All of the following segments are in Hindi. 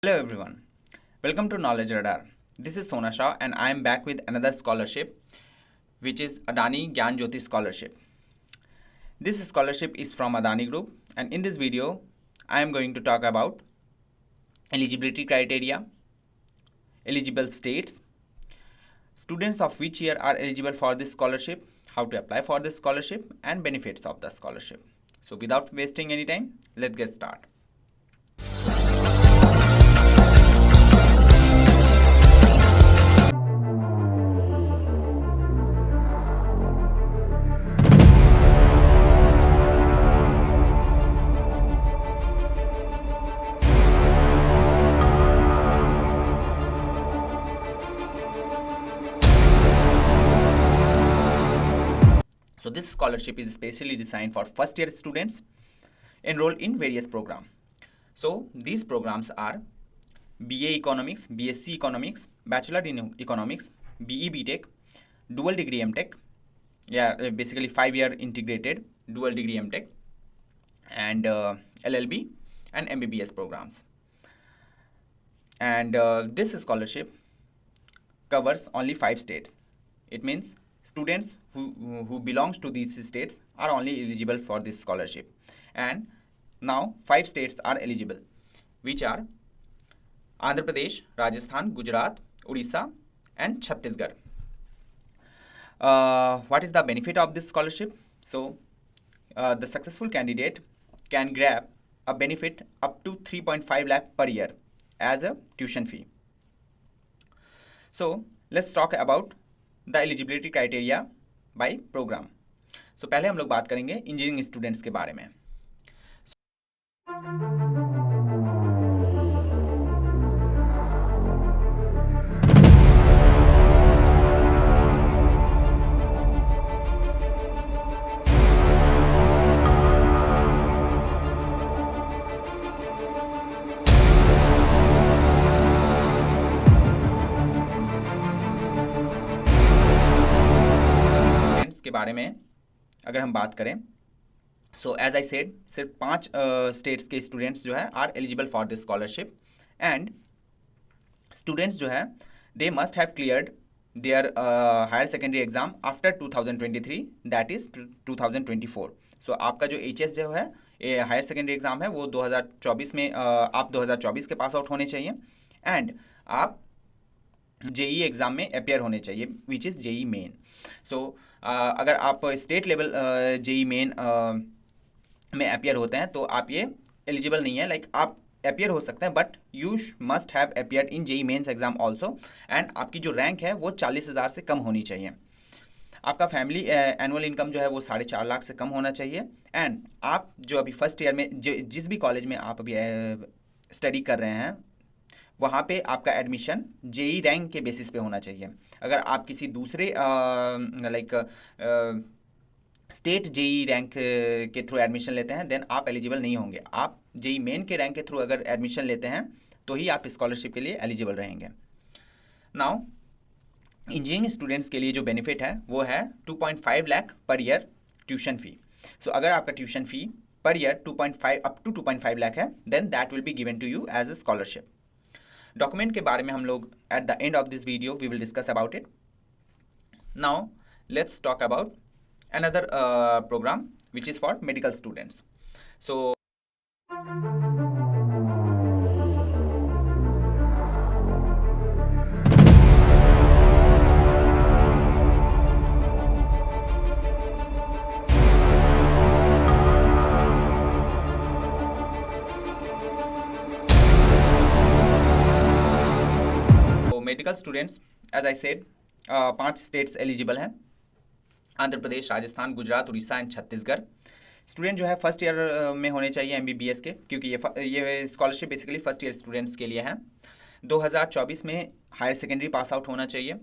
Hello everyone, welcome to Knowledge Radar. This is Sona Shah and I am back with another scholarship which is Adani Gyan Jyoti Scholarship. This scholarship is from Adani Group and in this video I am going to talk about eligibility criteria, eligible states, students of which year are eligible for this scholarship, how to apply for this scholarship and benefits of the scholarship. So without wasting any time, let's get started. So this scholarship is specially designed for first year students enrolled in various programs. So these programs are BA Economics, BSc Economics, Bachelor in Economics, BE BTech, Dual Degree MTech, basically 5-year integrated Dual Degree MTech, and LLB and MBBS programs. And this scholarship covers only 5 states. It means students who belongs to these states are only eligible for this scholarship. And now 5 states are eligible, which are Andhra Pradesh, Rajasthan, Gujarat, Odisha and Chhattisgarh. What is the benefit of this scholarship? So the successful candidate can grab a benefit up to 3.5 lakh per year as a tuition fee. So let's talk about the eligibility criteria by programme. So पहले हम लोग बात करेंगे इंजीनियरिंग स्टूडेंट्स के बारे में. के बारे में अगर हम बात करें, सो एज आई सेड सिर्फ 5 स्टेट्स के स्टूडेंट्स जो है are eligible for this scholarship. And students जो है they must have cleared their higher secondary exam after 2023, that is 2024. So आपका जो HS जो है हायर सेकेंडरी एग्जाम है वो 2024 में आप 2024 के पास आउट होने चाहिए. एंड आप JEE एग्ज़ाम में अपेयर होने चाहिए, विच इज़ JEE मेन. सो अगर आप स्टेट लेवल JEE मेन में अपेयर होते हैं तो आप ये एलिजिबल नहीं है. लाइक आप अपेयर हो सकते हैं but you must have appear in JEE mains exam also. And आपकी जो रैंक है वो 40,000 से कम होनी चाहिए. आपका फैमिली एनुअल इनकम जो है वो 4.5 लाख से कम होना चाहिए. एंड आप जो अभी फर्स्ट ईयर में जिस भी कॉलेज में आप अभी स्टडी कर रहे हैं वहाँ पे आपका एडमिशन JEE रैंक के बेसिस पे होना चाहिए. अगर आप किसी दूसरे स्टेट JEE रैंक के थ्रू एडमिशन लेते हैं देन आप एलिजिबल नहीं होंगे. आप JEE मेन के रैंक के थ्रू अगर एडमिशन लेते हैं तो ही आप स्कॉलरशिप के लिए एलिजिबल रहेंगे. नाउ इंजीनियरिंग स्टूडेंट्स के लिए जो बेनिफिट है वो है 2.5 lakh per year tuition fee. सो अगर आपका tuition fee per year 2.5 up to 2.5 lakh है then that will be given to you as a scholarship. Document के बारे में हम लोग at the end of this video we will discuss about it. Now let's talk about another program which is for medical students. So medical students as I said 5 states eligible हैं, आंध्र प्रदेश, राजस्थान, गुजरात, उड़ीसा एंड छत्तीसगढ़. स्टूडेंट जो है फर्स्ट ईयर में होने चाहिए MBBS के, क्योंकि ये scholarship basically first year students के लिए है. 2024 में हायर सेकेंडरी पास आउट होना चाहिए.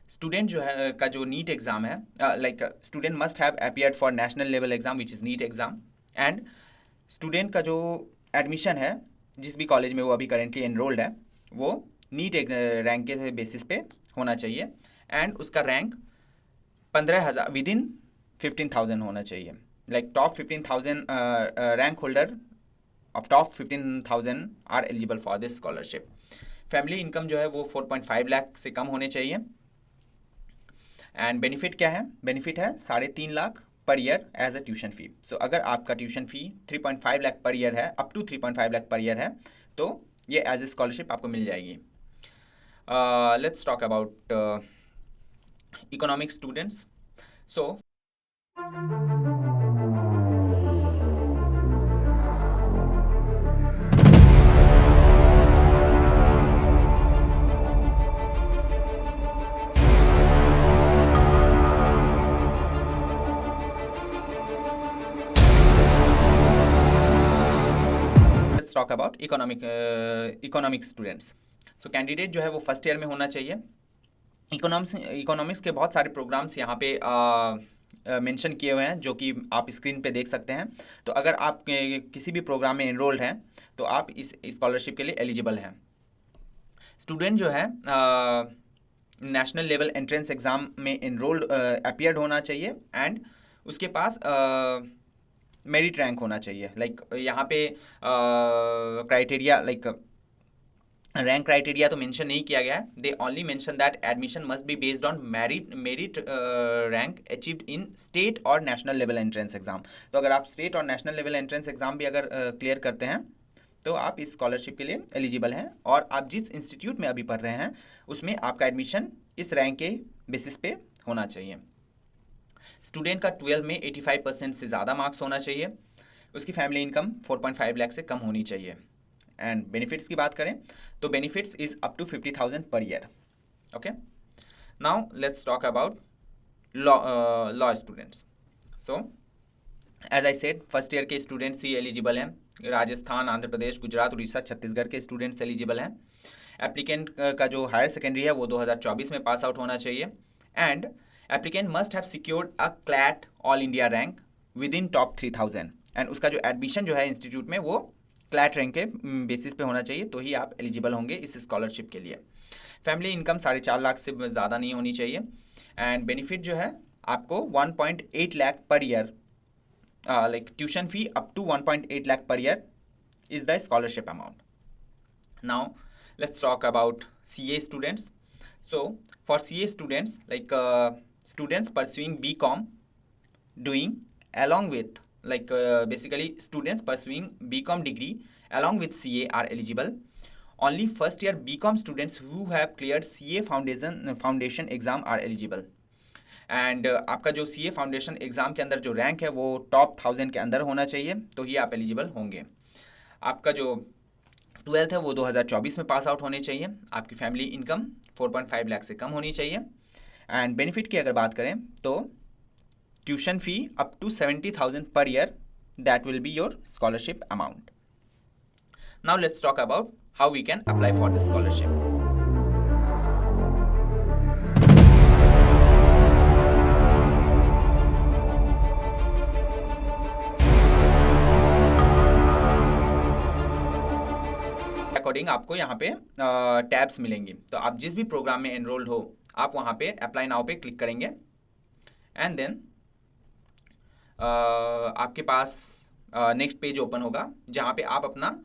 स्टूडेंट जो है का जो नीट एग्ज़ाम है, like student must have appeared for national level exam which is NEET exam. And student का जो एडमिशन है जिस भी कॉलेज में वो अभी करेंटली एनरोल्ड है वो नीट रैंक के बेसिस पे होना चाहिए. एंड उसका रैंक 15,000 विद इन 15,000 होना चाहिए. Like top 15,000 rank holder of top 15,000 are eligible for this scholarship. Family income जो है वो 4.5 लाख से कम होने चाहिए। एंड बेनिफिट क्या है? बेनिफिट है 3.5 lakh per year as a tuition fee. So अगर आपका tuition fee 3.5 lakh per year है, up to 3.5 lakh per year है, तो ये एज ए स्कॉलरशिप आपको मिल जाएगी। Let's talk about economic students. So talk about economic students. So candidate जो है वो फर्स्ट ईयर में होना चाहिए। इकोनॉमिक्स के बहुत सारे प्रोग्राम्स यहाँ पे मेंशन किए हुए हैं, जो कि आप स्क्रीन पे देख सकते हैं। तो अगर आप किसी भी प्रोग्राम में एनरोल्ड हैं तो आप इस स्कॉलरशिप के लिए एलिजिबल हैं। स्टूडेंट जो है नेशनल लेवल एंट्रेंस एग्ज़ाम में एनरोल्ड अपीयर्ड होना चाहिए, एंड उसके पास मेरिट रैंक होना चाहिए। लाइक यहाँ पे क्राइटेरिया, लाइक रैंक क्राइटेरिया तो मेंशन नहीं किया गया है। They only mention that admission must be based on merit rank achieved in state और नेशनल लेवल एंट्रेंस एग्जाम। तो अगर आप स्टेट और नेशनल लेवल एंट्रेंस एग्जाम भी अगर क्लियर करते हैं तो आप इस स्कॉलरशिप के लिए एलिजिबल हैं, और आप जिस इंस्टीट्यूट में अभी पढ़ रहे हैं उसमें आपका एडमिशन इस रैंक के बेसिस पे होना चाहिए। स्टूडेंट का 12 में 85% से ज़्यादा मार्क्स होना चाहिए। उसकी फैमिली इनकम 4.5 लाख से कम होनी चाहिए। एंड बेनिफिट्स की बात करें तो benefits is up to 50,000 per year. Okay, now let's talk about law students. So as I said, first year के स्टूडेंट्स ही एलिजिबल हैं। राजस्थान, आंध्र प्रदेश, गुजरात, उड़ीसा, छत्तीसगढ़ के स्टूडेंट्स एलिजिबल हैं। एप्लीकेंट का जो हायर सेकेंडरी है वो 2024 में पास आउट होना चाहिए। And applicant must have secured a CLAT all India rank with in top 3000, and उसका जो एडमिशन जो है इंस्टीट्यूट में वो क्लैट रैंक के बेसिस पे होना चाहिए, तो ही आप एलिजिबल होंगे इस स्कॉलरशिप के लिए। फैमिली इनकम 4.5 लाख से ज़्यादा नहीं होनी चाहिए। एंड बेनिफिट जो है आपको 1.8 lakh per year, like tuition fee up to 1.8 lakh per year is the scholarship amount. Now let's talk about CA students. So for CA students, like students pursuing BCom doing along with basically students pursuing BCom degree along with CA are eligible. Only first year BCom students who have cleared CA foundation exam are eligible. And आपका जो CA फाउंडेशन एग्ज़ाम के अंदर जो रैंक है वो टॉप 1000 के अंदर होना चाहिए, तो ही आप एलिजिबल होंगे। आपका जो 12th है वो 2024 में पास आउट होने चाहिए। आपकी फैमिली इनकम 4.5 लाख से कम होनी चाहिए। एंड बेनिफिट की अगर बात करें तो tuition fee up to 70,000 per year, that will be your scholarship amount. Now let's talk about how we can apply for this scholarship. According आपको यहाँ पे टैब्स मिलेंगी, तो आप जिस भी प्रोग्राम में एनरोल्ड हो आप वहाँ पे अप्लाई नाउ पे क्लिक करेंगे, एंड देन आपके पास नेक्स्ट पेज ओपन होगा जहाँ पे आप अपना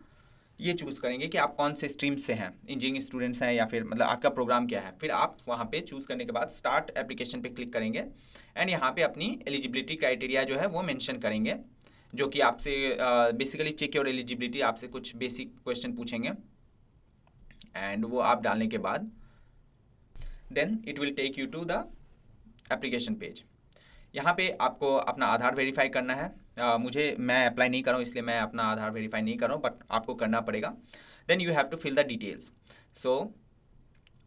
ये चूज़ करेंगे कि आप कौन से स्ट्रीम से हैं, इंजीनियरिंग स्टूडेंट्स हैं या फिर मतलब आपका प्रोग्राम क्या है। फिर आप वहाँ पे चूज़ करने के बाद स्टार्ट एप्लीकेशन पे क्लिक करेंगे, एंड यहाँ पे अपनी एलिजिबिलिटी क्राइटेरिया जो है वो मेंशन करेंगे, जो कि आपसे बेसिकली चेक योर एलिजिबिलिटी, आपसे कुछ बेसिक क्वेश्चन पूछेंगे, एंड वो आप डालने के बाद then it will take you to the application page. यहाँ पे आपको अपना आधार वेरीफाई करना है। मैं अप्लाई नहीं कर रहा हूँ इसलिए मैं अपना आधार वेरीफाई नहीं कर रहा हूँ, बट आपको करना पड़ेगा। Then you have to fill the details. So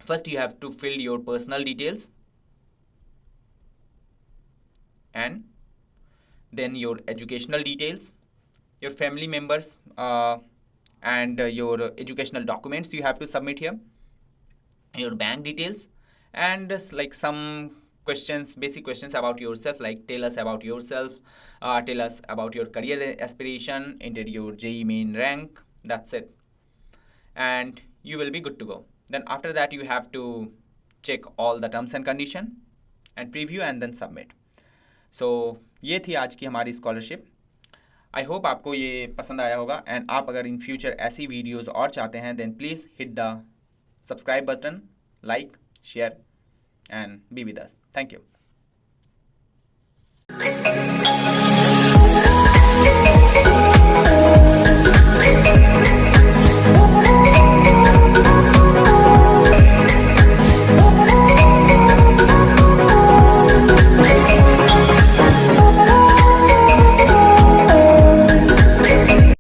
first you have to fill your personal details, and then your educational details, your family members, and your educational documents you have to submit here, your bank details, and like some questions, basic questions about yourself, like tell us about yourself, tell us about your career aspiration, enter your JEE main rank, that's it, and you will be good to go. Then after that you have to check all the terms and condition and preview and then submit. सो ये थी आज की हमारी स्कॉलरशिप। आई होप आपको ये पसंद आया होगा, एंड आप अगर इन फ्यूचर ऐसी वीडियोज़ और चाहते हैं then please hit the subscribe button, like, share and be with us. Thank you.